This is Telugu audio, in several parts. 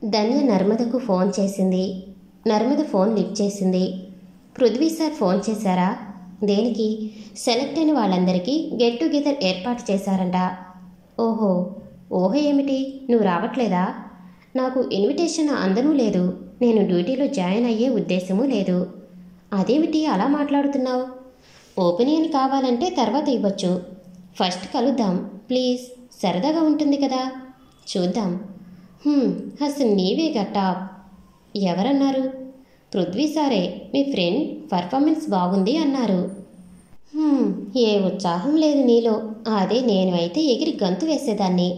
ధన్య నర్మదకు ఫోన్ చేసింది. నర్మద ఫోన్ లిఫ్ట్ చేసింది. పృథ్వీ సార్ ఫోన్ చేశారా? దేనికి? సెలెక్ట్ అయిన వాళ్ళందరికీ గెట్ టుగెదర్ ఏర్పాటు చేశారంట. ఓహో ఏమిటి, నువ్వు రావట్లేదా? నాకు ఇన్విటేషన్ అందనూ లేదు. నేను డ్యూటీలో జాయిన్ అయ్యే ఉద్దేశమూ లేదు. అదేమిటి అలా మాట్లాడుతున్నావు? ఒపీనియన్ కావాలంటే తర్వాత ఇవ్వచ్చు. ఫస్ట్ కలుద్దాం ప్లీజ్, సరదాగా ఉంటుంది కదా. చూద్దాం. అసలు నీవే టాప్. ఎవరన్నారు? పృథ్వీ సారే. మీ ఫ్రెండ్ పర్ఫార్మెన్స్ బాగుంది అన్నారు. ఏ ఉత్సాహం లేదు నీలో. అదే నేను అయితే ఎగిరి గంతు వేసేదాన్ని.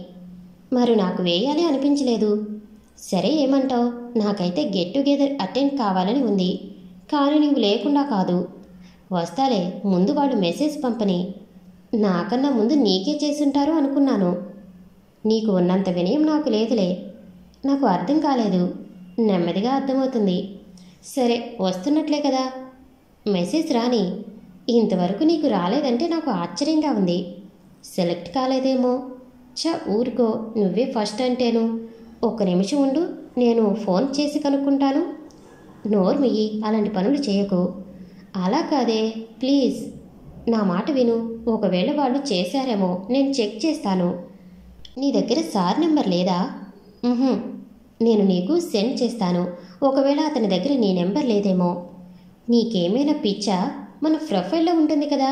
మరి నాకు వేయాలి అనిపించలేదు. సరే ఏమంటావు? నాకైతే గెట్ టుగెదర్ అటెండ్ కావాలని ఉంది. కానీ నీవు లేకుండా కాదు. వస్తాలే, ముందు వాడు మెసేజ్ పంపని. నాకన్నా ముందు నీకే చేసుంటారు అనుకున్నాను. నీకు ఉన్నంత వినయం నాకు లేదులే. నాకు అర్థం కాలేదు. నెమ్మదిగా అర్థమవుతుంది. సరే వస్తున్నట్లే కదా. మెసేజ్ రాని. ఇంతవరకు నీకు రాలేదంటే నాకు ఆశ్చర్యంగా ఉంది. సెలెక్ట్ కాలేదేమో. ఊరుకో, నువ్వే ఫస్ట్ అంటేను. ఒక్క నిమిషం ఉండు, నేను ఫోన్ చేసి కనుక్కుంటాను. నోర్మియ్యి, అలాంటి పనులు చేయకు. అలా కాదే, ప్లీజ్ నా మాట విను. ఒకవేళ వాళ్ళు చేశారేమో, నేను చెక్ చేస్తాను. నీ దగ్గర సార్ నెంబర్ లేదా? నేను నీకు సెండ్ చేస్తాను. ఒకవేళ అతని దగ్గర నీ నెంబర్ లేదేమో. నీకేమైనా పిచ్చా? మన ప్రొఫైల్లో ఉంటుంది కదా.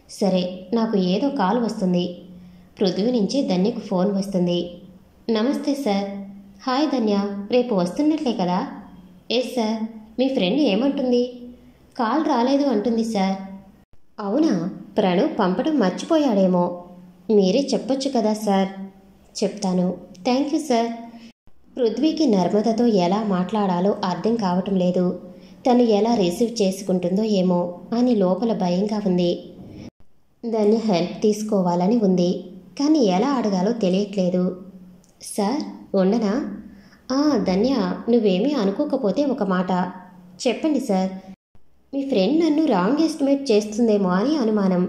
సరే, నాకు ఏదో కాల్ వస్తుంది. పృథ్వీ నుంచి ధన్యకు ఫోన్ వస్తుంది. నమస్తే సార్. హాయ్ ధన్య, రేపు వస్తున్నట్లే కదా? Yes sir. మీ ఫ్రెండ్ ఏమంటుంది? కాల్ రాలేదు అంటుంది సార్. అవునా? ప్రణవ్ పంపడం మర్చిపోయాడేమో. మీరే చెప్పొచ్చు కదా సార్. చెప్తాను. Thank you sir. పృథ్వీకి నర్మదతో ఎలా మాట్లాడాలో అర్థం కావటం లేదు. తను ఎలా రిసీవ్ చేసుకుంటుందో ఏమో అని లోపల భయంగా ఉంది. దాన్ని హెల్ప్ తీసుకోవాలని ఉంది. కానీ ఎలా అడగాలో తెలియట్లేదు. సార్ ఉండనా? ధన్య, నువ్వేమీ అనుకోకపోతే ఒక మాట చెప్పండి సార్. మీ ఫ్రెండ్ నన్ను రాంగ్ ఎస్టిమేట్ చేస్తుందేమో అని అనుమానం.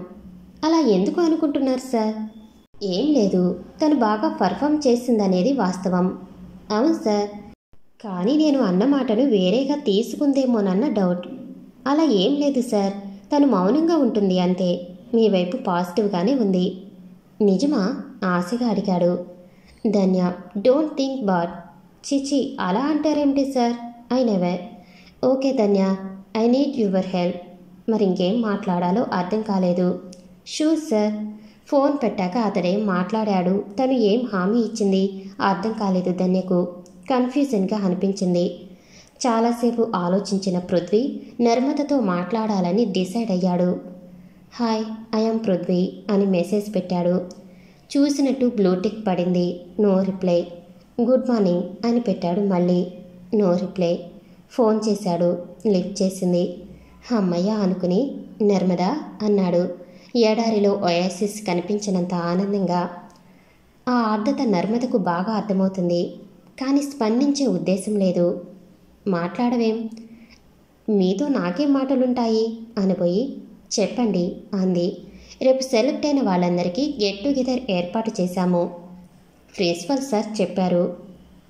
అలా ఎందుకు అనుకుంటున్నారు సార్? ఏం లేదు, తను బాగా పర్ఫామ్ చేసిందనేది వాస్తవం. అవును సార్. కానీ నేను అన్న మాటను వేరేగా తీసుకుందేమోనన్న డౌట్. అలా ఏం లేదు సార్. తను మౌనంగా ఉంటుంది అంతే. మీ వైపు పాజిటివ్గానే ఉంది. నిజమా? ఆశగా అడిగాడు. Dhanya, don't think bad. చిచి, అలా అంటారేమిటి sir? I never. Okay Dhanya, I need your help. మరి ఇంకేం మాట్లాడాలో అర్థం కాలేదు. Sure sir. ఫోన్ పెట్టాక అతడేం మాట్లాడాడు, తను ఏం హామీ ఇచ్చింది అర్థం కాలేదు ధన్యకు. కన్ఫ్యూజన్గా అనిపించింది. చాలాసేపు ఆలోచించిన పృథ్వీ నర్మదతో మాట్లాడాలని డిసైడ్ అయ్యాడు. హాయ్, ఐఎమ్ పృథ్వీ అని మెసేజ్ పెట్టాడు. చూసినట్టు బ్లూటిక్ పడింది. No reply. గుడ్ మార్నింగ్ అని పెట్టాడు మళ్ళీ. No reply. ఫోన్ చేశాడు. లిఫ్ట్ చేసింది. అమ్మయ్య అనుకుని నర్మదా అన్నాడు. ఎడారిలో ఒయాసిస్ కనిపించినంత ఆనందంగా. ఆ ఆర్ద్రత నర్మదకు బాగా అర్థమవుతుంది. కానీ స్పందించే ఉద్దేశం లేదు. మాట్లాడవేం? మీతో నాకేం మాటలుంటాయి అనబోయి చెప్పండి అంది. రేపు సెలెక్ట్ అయిన వాళ్ళందరికీ గెట్ టుగెదర్ ఏర్పాటు చేశాము. ప్రిన్సిపల్ సార్ చెప్పారు.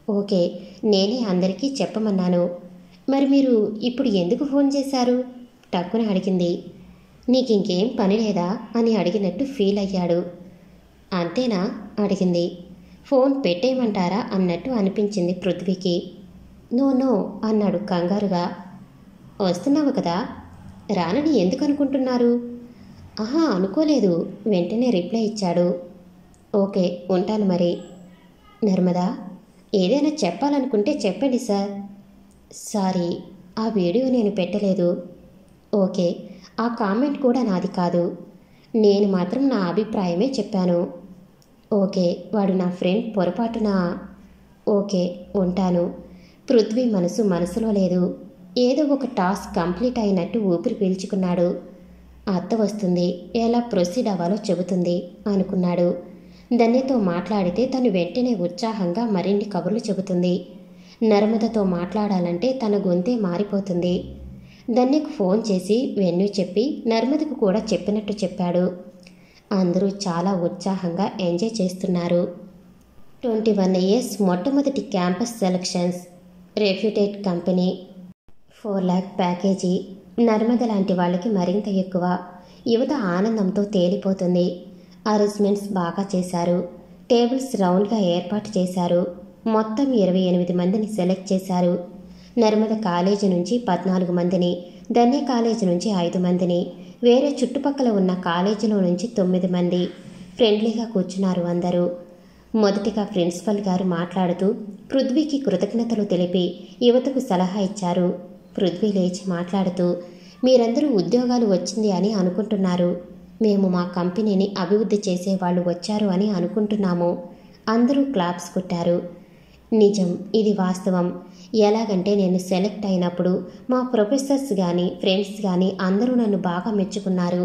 ఓకే, నేనే అందరికీ చెప్పమన్నాను. మరి మీరు ఇప్పుడు ఎందుకు ఫోన్ చేశారు? టక్కున అడిగింది. నీకింకేం పని లేదా అని అడిగినట్టు ఫీల్ అయ్యాడు. అంతేనా అడిగింది. ఫోన్ పెట్టేయమంటారా అన్నట్టు అనిపించింది పృథ్వీకి. నో నో అన్నాడు కంగారుగా. వస్తున్నావు కదా, రానని ఎందుకు అనుకుంటున్నారు? అనుకోలేదు. వెంటనే రిప్లై ఇచ్చాడు. ఓకే, ఉంటాను మరి. నర్మదా, ఏదైనా చెప్పాలనుకుంటే చెప్పండి సార్. సారీ, ఆ వీడియో నేను పెట్టలేదు. ఓకే, ఆ కామెంట్ కూడా నాది కాదు. నేను మాత్రం నా అభిప్రాయమే చెప్పాను. ఓకే, వాడు నా ఫ్రెండ్ పొరపాటున. ఓకే, ఉంటాను. పృథ్వీ మనసులో లేదు. ఏదో ఒక టాస్క్ కంప్లీట్ అయినట్టు ఊపిరి పీల్చుకున్నాడు. అత్త వస్తుంది, ఎలా ప్రొసీడ్ అవ్వాలో చెబుతుంది అనుకున్నాడు. ధన్యతో మాట్లాడితే తను వెంటనే ఉత్సాహంగా మరిన్ని కబుర్లు చెబుతుంది. నర్మదతో మాట్లాడాలంటే తన గొంతే మారిపోతుంది. ధన్యకు ఫోన్ చేసి వెన్యూ చెప్పి నర్మదకు కూడా చెప్పినట్టు చెప్పాడు. అందరూ చాలా ఉత్సాహంగా ఎంజాయ్ చేస్తున్నారు. 21 ఇయర్స్ మొట్టమొదటి campus selections, reputed company, 4 lakh package. Narmada లాంటి వాళ్ళకి మరింత ఎక్కువ. యువత ఆనందంతో తేలిపోతుంది. అరేంజ్మెంట్స్ బాగా చేశారు. టేబుల్స్ రౌండ్గా ఏర్పాటు చేశారు. మొత్తం 28 మందిని సెలెక్ట్ చేశారు. నర్మద కాలేజీ నుంచి 14 మందిని, ధన్య కాలేజీ నుంచి 5 మందిని, వేరే చుట్టుపక్కల ఉన్న కాలేజీలో నుంచి 9 మంది. ఫ్రెండ్లీగా కూర్చున్నారు అందరూ. మొదటిగా ప్రిన్సిపల్ గారు మాట్లాడుతూ పృథ్వీకి కృతజ్ఞతలు తెలిపి యువతకు సలహా ఇచ్చారు. పృథ్వీ లేచి మాట్లాడుతూ, మీరందరూ ఉద్యోగాలు వచ్చింది అని అనుకుంటున్నారు. మేము మా కంపెనీని అభివృద్ధి చేసేవాళ్ళు వచ్చారు అని అనుకుంటున్నాము. అందరూ క్లాప్స్ కొట్టారు. నిజం, ఇది వాస్తవం. ఎలాగంటే నేను సెలెక్ట్ అయినప్పుడు మా ప్రొఫెసర్స్ కానీ ఫ్రెండ్స్ కానీ అందరూ నన్ను బాగా మెచ్చుకున్నారు.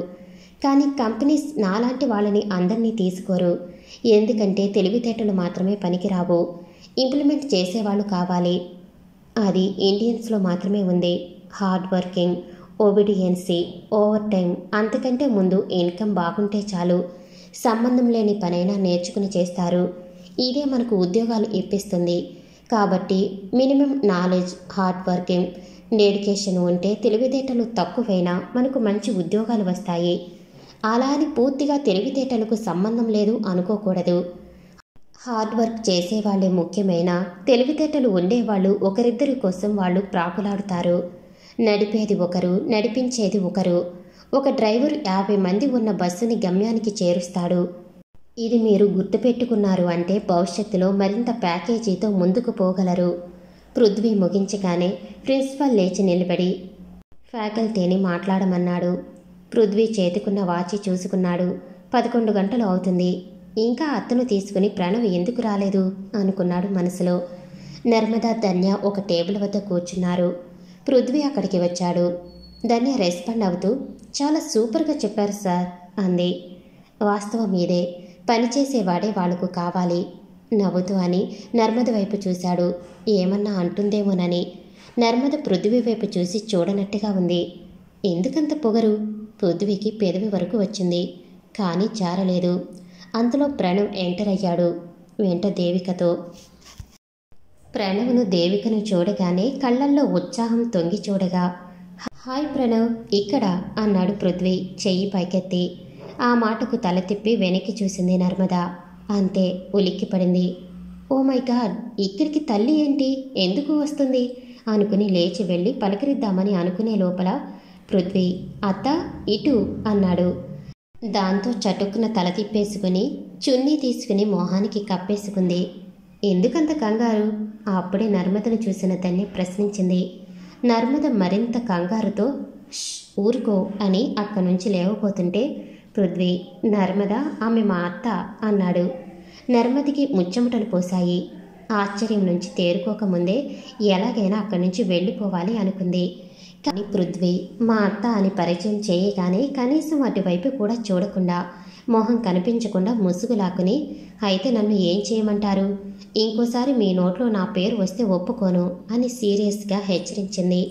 కానీ కంపెనీస్ నాలాంటి వాళ్ళని అందరినీ తీసుకోరు. ఎందుకంటే తెలివితేటలు మాత్రమే పనికిరావు, ఇంప్లిమెంట్ చేసేవాళ్ళు కావాలి. అది ఇండియన్స్లో మాత్రమే ఉంది. హార్డ్ వర్కింగ్, ఒబిడియన్సీ, ఓవర్ టైం, అంతకంటే ముందు ఇన్కమ్ బాగుంటే చాలు. సంబంధం లేని పనైనా నేర్చుకుని చేస్తారు. ఇదే మనకు ఉద్యోగాలు ఇప్పిస్తుంది. కాబట్టి minimum knowledge, hard working, dedication ఉంటే తెలివితేటలు తక్కువైనా మనకు మంచి ఉద్యోగాలు వస్తాయి. అలా అని పూర్తిగా తెలివితేటలకు సంబంధం లేదు అనుకోకూడదు. హార్డ్ వర్క్ చేసేవాళ్లే ముఖ్యమైన, తెలివితేటలు ఉండేవాళ్ళు ఒకరిద్దరి కోసం వాళ్ళు ప్రాకులాడుతారు. నడిపేది ఒకరు, నడిపించేది ఒకరు. ఒక డ్రైవర్ 50 మంది ఉన్న బస్సుని గమ్యానికి చేరుస్తాడు. ఇది మీరు గుర్తుపెట్టుకున్నారు అంటే భవిష్యత్తులో మరింత ప్యాకేజీతో ముందుకు పోగలరు. పృథ్వీ ముగించగానే ప్రిన్సిపల్ లేచి నిలబడి ఫ్యాకల్టీని మాట్లాడమన్నాడు. పృథ్వీ చేతికున్న వాచి చూసుకున్నాడు. 11 గంటలు అవుతుంది. ఇంకా అత్తను తీసుకుని ప్రణవ్ ఎందుకు రాలేదు అనుకున్నాడు మనసులో. నర్మదా, ధన్య ఒక టేబుల్ వద్ద కూర్చున్నారు. పృథ్వీ అక్కడికి వచ్చాడు. ధన్య రెస్పాండ్ అవుతూ, చాలా సూపర్గా చెప్పారు సార్ అంది. వాస్తవం ఇదే. పనిచేసేవాడే వాళ్లకు కావాలి. నవ్వుతూ అని నర్మద వైపు చూశాడు. ఏమన్నా అంటుందేమోనని. నర్మద పృథ్వీ వైపు చూసి చూడనట్టుగా ఉంది. ఎందుకంత పొగరు? పృథ్వీకి పెదవి వరకు వచ్చింది, కానీ జారలేదు. అంతలో ప్రణవ్ ఎంటర్ అయ్యాడు, వెంట దేవికతో. ప్రణవ్ను దేవికను చూడగానే కళ్ళల్లో ఉత్సాహం తొంగి చూడగా, హాయ్ ప్రణవ్, ఇక్కడ అన్నాడు పృథ్వీ చెయ్యి పైకెత్తి. ఆ మాటకు తల తిప్పి వెనక్కి చూసింది నర్మద. అంతే, ఉలిక్కిపడింది. ఓ మై గాడ్, ఇక్కడికి తల్లి ఏంటి, ఎందుకు వస్తుంది అనుకుని లేచి వెళ్ళి పలకరిద్దామని అనుకునే లోపల పృథ్వీ, అత్త ఇటు అన్నాడు. దాంతో చటుక్కున తల తిప్పేసుకుని చున్నీ తీసుకుని మొహానికి కప్పేసుకుంది. ఎందుకంత కంగారు? అప్పుడే నర్మదను చూసిన ధన్య ప్రశ్నించింది. నర్మద మరింత కంగారుతో ఊరుకో అని అక్కడి నుంచి లేవబోతుంటే పృథ్వీ, నర్మద ఆమె మా అత్త అన్నాడు. నర్మదికి ముచ్చెమటలు పోశాయి. ఆశ్చర్యం నుంచి తేరుకోకముందే ఎలాగైనా అక్కడి నుంచి వెళ్ళిపోవాలి అనుకుంది. కానీ పృథ్వీ మా అత్త అని పరిచయం చేయగానే కనీసం అటువైపు కూడా చూడకుండా, మొహం కనిపించకుండా ముసుగులాక్కుని, అయితే నన్ను ఏం చేయమంటారు? ఇంకోసారి మీ నోట్లో నా పేరు వస్తే ఒప్పుకోను అని సీరియస్గా హెచ్చరించింది.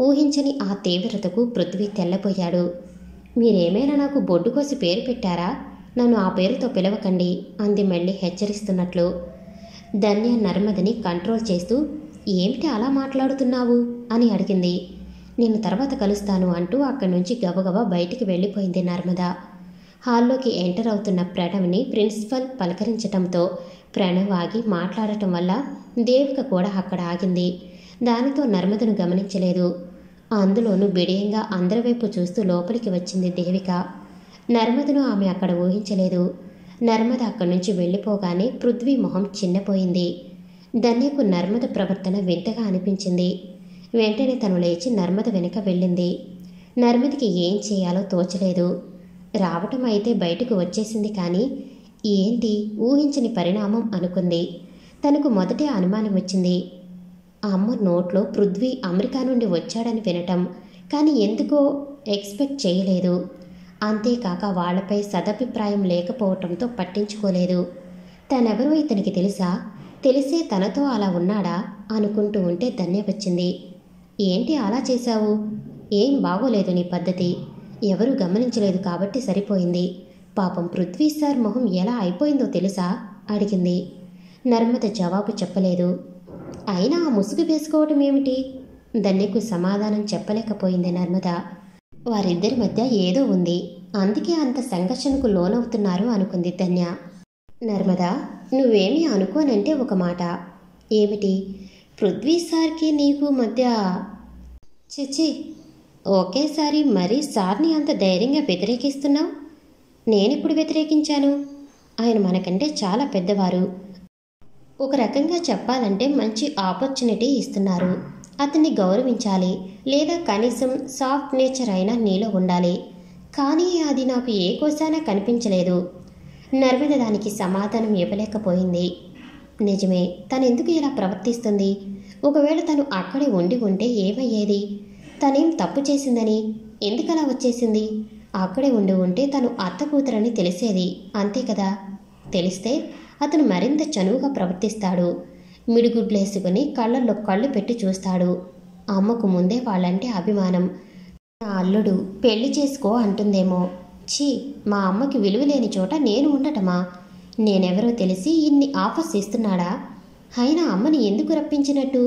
ఊహించని ఆ తీవ్రతకు పృథ్వీ తెల్లబోయాడు. మీరేమైనా నాకు బొడ్డు కోసి పేరు పెట్టారా? నన్ను ఆ పేరుతో పిలవకండి అంది మళ్ళీ హెచ్చరిస్తున్నట్లు. ధన్య నర్మదని కంట్రోల్ చేస్తూ, ఏమిటి అలా మాట్లాడుతున్నావు అని అడిగింది. నేను తర్వాత కలుస్తాను అంటూ అక్కడి నుంచి గబగబా బయటికి వెళ్ళిపోయింది నర్మద. హాల్లోకి ఎంటర్ అవుతున్న ప్రణవ్ని ప్రిన్సిపల్ పలకరించటంతో ప్రణవ్ ఆగి మాట్లాడటం వల్ల దేవిక కూడా అక్కడ ఆగింది. దానితో నర్మదను గమనించలేదు. అందులోనూ బిడియంగా అందరి వైపు చూస్తూ లోపలికి వచ్చింది దేవిక. నర్మదను ఆమె అక్కడ ఊహించలేదు. నర్మద అక్కడి నుంచి వెళ్ళిపోగానే పృథ్వీ మొహం చిన్నపోయింది. ధన్యకు నర్మద ప్రవర్తన వింతగా అనిపించింది. వెంటనే తను లేచి నర్మద వెనుక వెళ్ళింది. నర్మదికి ఏం చేయాలో తోచలేదు. రావటం అయితే బయటకు వచ్చేసింది, కానీ ఏంటి ఊహించని పరిణామం అనుకుంది. తనకు మొదటే అనుమానం వచ్చింది. అమ్మ నోట్లో పృథ్వీ అమెరికా నుండి వచ్చాడని వినటం, కానీ ఎందుకో ఎక్స్పెక్ట్ చేయలేదు. అంతేకాక వాళ్లపై సదభిప్రాయం లేకపోవటంతో పట్టించుకోలేదు. తనెవరో ఇతనికి తెలుసా? తెలిసే తనతో అలా ఉన్నాడా అనుకుంటూ ఉంటే ధన్య వచ్చింది. ఏంటి అలా చేశావు? ఏం బాగోలేదు నీ పద్ధతి. ఎవరూ గమనించలేదు కాబట్టి సరిపోయింది. పాపం పృథ్వీ సార్ మొహం ఎలా అయిపోయిందో తెలుసా అడిగింది. నర్మద జవాబు చెప్పలేదు. అయినా ఆ ముసుగు వేసుకోవటం ఏమిటి? ధన్యకు సమాధానం చెప్పలేకపోయింది నర్మద. వారిద్దరి మధ్య ఏదో ఉంది, అందుకే అంత సంఘర్షణకు లోనవుతున్నారు అనుకుంది ధన్య. నర్మద, నువ్వేమీ అనుకోనంటే ఒక మాట. ఏమిటి? పృథ్వీ సార్కి నీకు మధ్య? చిచి, ఒకేసారి మరీ సార్ని అంత ధైర్యంగా వ్యతిరేకిస్తున్నావు. నేనెప్పుడు వ్యతిరేకించాను? ఆయన మనకంటే చాలా పెద్దవారు. ఒక రకంగా చెప్పాలంటే మంచి ఆపర్చునిటీ ఇస్తున్నారు. అతన్ని గౌరవించాలి, లేదా కనీసం సాఫ్ట్ నేచర్ అయినా నీలో ఉండాలి. కానీ అది నాకు ఏ కోసానా కనిపించలేదు. నర్మద దానికి సమాధానం ఇవ్వలేకపోయింది. నిజమే, తనెందుకు ఇలా ప్రవర్తిస్తుంది? ఒకవేళ తను అక్కడే ఉండి ఉంటే ఏమయ్యేది? తనేం తప్పు చేసిందని ఎందుకలా వచ్చేసింది? అక్కడే ఉండి ఉంటే తను అత్త కూతురని తెలిసేది, అంతే కదా? తెలిస్తే అతను మరింత చనువుగా ప్రవర్తిస్తాడు. మిడిగుడ్లేసుకుని కళ్ళల్లో కళ్ళు పెట్టి చూస్తాడు. అమ్మకు ముందే వాళ్ళంటే అభిమానం. నా అల్లుడు పెళ్లి చేసుకో అంటుందేమో. ఛీ, మా అమ్మకి విలువలేని చోట నేను ఉండటమా? నేనెవరో తెలిసి ఇన్ని ఆఫర్స్ ఇస్తున్నాడా? అయినా అమ్మని ఎందుకు రప్పించినట్టు?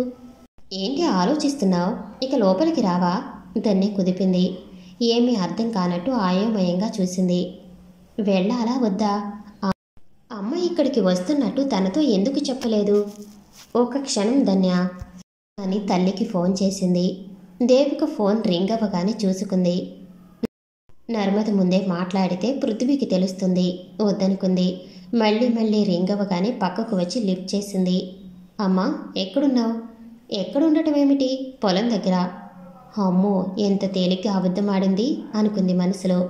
ఏంటి ఆలోచిస్తున్నావు? ఇక లోపలికి రావా? ధన్య కుదిపింది. ఏమీ అర్థం కానట్టు ఆయోమయంగా చూసింది. వెళ్ళాలా వద్దా? అమ్మ ఇక్కడికి వస్తున్నట్టు తనతో ఎందుకు చెప్పలేదు? ఒక క్షణం ధన్య అని తల్లికి ఫోన్ చేసింది. దేవిక ఫోన్ రింగ్ అవ్వగానే చూసుకుంది. నర్మద ముందే మాట్లాడితే పృథ్వీకి తెలుస్తుంది, వద్దనుకుంది. మళ్ళీ రింగ్ అవ్వగానే పక్కకు వచ్చి లిఫ్ట్ చేసింది. అమ్మా, ఎక్కడున్నావు? ఎక్కడుండటం ఏమిటి? పొలం దగ్గర. అమ్మో, ఎంత తేలిగ్గా అబద్ధమాడింది అనుకుంది మనసులో.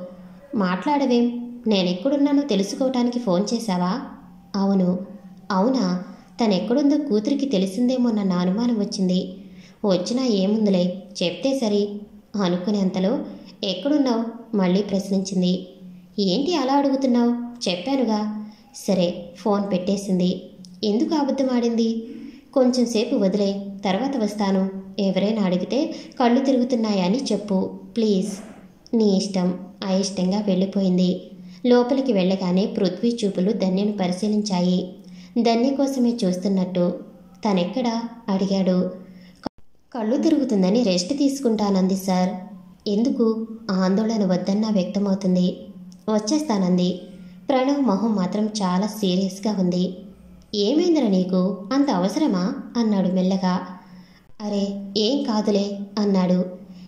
మాట్లాడవేం? నేనెక్కడున్నానో తెలుసుకోవటానికి ఫోన్ చేశావా? అవును. అవునా? తనెక్కడుందో కూతురికి తెలిసిందేమోనన్న అనుమానం వచ్చింది. వచ్చినా ఏముందిలే, చెప్తే సరి అనుకునేంతలో ఎక్కడున్నావు మళ్ళీ ప్రశ్నించింది. ఏంటి అలా అడుగుతున్నావు? చెప్పానుగా. సరే, ఫోన్ పెట్టేసింది. ఎందుకు అబద్ధమాడింది? కొంచెం సేపు వదిలే, తర్వాత వస్తాను. ఎవరైనా అడిగితే కళ్ళు తిరుగుతున్నాయని చెప్పు ప్లీజ్. నీ ఇష్టం. అయిష్టంగా వెళ్ళిపోయింది. లోపలికి వెళ్ళగానే పృథ్వీ చూపులు ధన్యను పరిశీలించాయి. ధన్య కోసమే చూస్తున్నట్టు. తనెక్కడా అడిగాడు. కళ్ళు తిరుగుతుందని రెస్ట్ తీసుకుంటానంది సార్. ఎందుకు? ఆందోళన వద్దన్నా వ్యక్తమవుతుంది. వచ్చేస్తానంది. ప్రణవ్ మొహం మాత్రం చాలా సీరియస్గా ఉంది. ఏమైందిరా నీకు? అంత అవసరమా అన్నాడు మెల్లగా. అరే ఏం కాదులే అన్నాడు.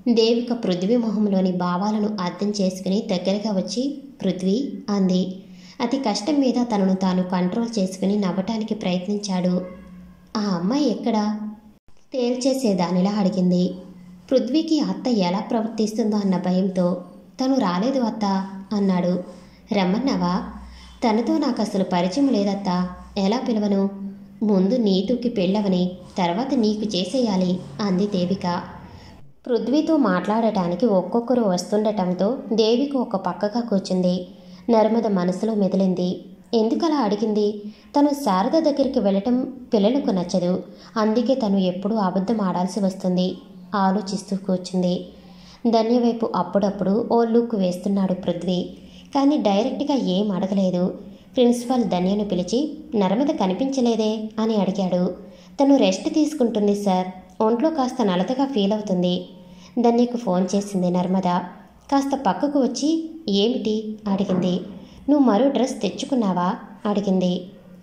దేవిక పృథ్వీ మొహంలోని భావాలను అర్థం చేసుకుని దగ్గరగా వచ్చి పృథ్వీ అంది. అతి కష్టం మీద తనను తాను కంట్రోల్ చేసుకుని నవ్వటానికి ప్రయత్నించాడు. ఆ అమ్మాయి ఎక్కడా? తేల్చేసేదానిలా అడిగింది. పృథ్వీకి అత్త ఎలా ప్రవర్తిస్తుందో అన్న భయంతో తను రాలేదు అత్త అన్నాడు. రమ్మన్నావా? తనతో నాకు అసలు పరిచయం లేదత్తా, ఎలా పిలవను? ముందు నీతుకి పెళ్ళవని, తర్వాత నీకు చేసేయాలి అంది దేవిక. పృథ్వీతో మాట్లాడటానికి ఒక్కొక్కరు వస్తుండటంతో దేవిక ఒక పక్కగా కూర్చుంది. నర్మద మనసులో మెదిలింది. ఎందుకలా అడిగింది? తను శారద దగ్గరికి వెళ్ళటం పిల్లలకు నచ్చదు. అందుకే తను ఎప్పుడూ అబద్ధం ఆడాల్సి వస్తుంది. ఆలోచిస్తూ కూర్చుంది. ధన్య వైపు అప్పుడప్పుడు ఓ లుక్ వేస్తున్నాడు పృథ్వీ. కానీ డైరెక్ట్గా ఏం అడగలేదు. ప్రిన్సిపాల్ ధన్యను పిలిచి నర్మద కనిపించలేదే అని అడిగాడు. తను రెస్ట్ తీసుకుంటుంది సార్, ఒంట్లో కాస్త నలతగా ఫీల్ అవుతుంది. ధన్యకు ఫోన్ చేసింది నర్మద. కాస్త పక్కకు వచ్చి ఏమిటి అడిగింది. నువ్వు మరో డ్రెస్ తెచ్చుకున్నావా అడిగింది.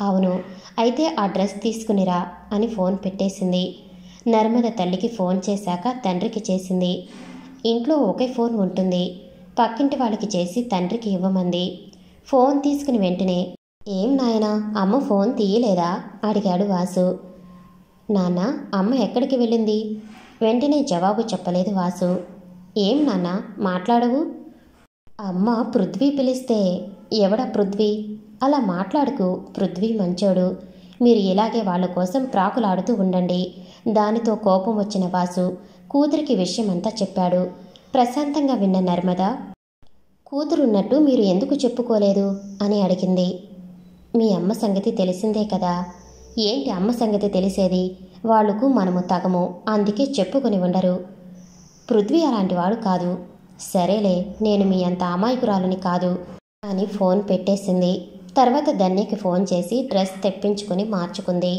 అవును. అయితే ఆ డ్రెస్ తీసుకునిరా అని ఫోన్ పెట్టేసింది. నర్మద తల్లికి ఫోన్ చేశాక తండ్రికి చేసింది. ఇంట్లో ఒకే ఫోన్ ఉంటుంది. పక్కింటి వాళ్ళకి చేసి తండ్రికి ఇవ్వమంది. ఫోన్ తీసుకుని వెంటనే ఏం నాయనా, అమ్మ ఫోన్ తీయలేదా అడిగాడు వాసు. నాన్న, అమ్మ ఎక్కడికి వెళ్ళింది? వెంటనే జవాబు చెప్పలేదు వాసు. ఏం నాన్న మాట్లాడవు? అమ్మ పృథ్వీ పిలిస్తే. ఎవడా పృథ్వీ? అలా మాట్లాడుకు, పృథ్వీ మంచోడు. మీరు ఇలాగే వాళ్ళ కోసం ప్రాకులాడుతూ ఉండండి. దానితో కోపం వచ్చిన వాసు కూతురికి విషయమంతా చెప్పాడు. ప్రశాంతంగా విన్న నర్మద, కూతురున్నట్టు మీరు ఎందుకు చెప్పుకోలేదు అని అడిగింది. మీ అమ్మ సంగతి తెలిసిందే కదా. ఏంటి అమ్మ సంగతి తెలిసేది? వాళ్లకు మనము తగము, అందుకే చెప్పుకొని ఉండరు. పృథ్వీ అలాంటివాడు కాదు. సరేలే, నేను మీ అంత అమాయకురాలని కాదు అని ఫోన్ పెట్టేసింది. తర్వాత ధన్యకి ఫోన్ చేసి డ్రెస్ తెప్పించుకుని మార్చుకుంది.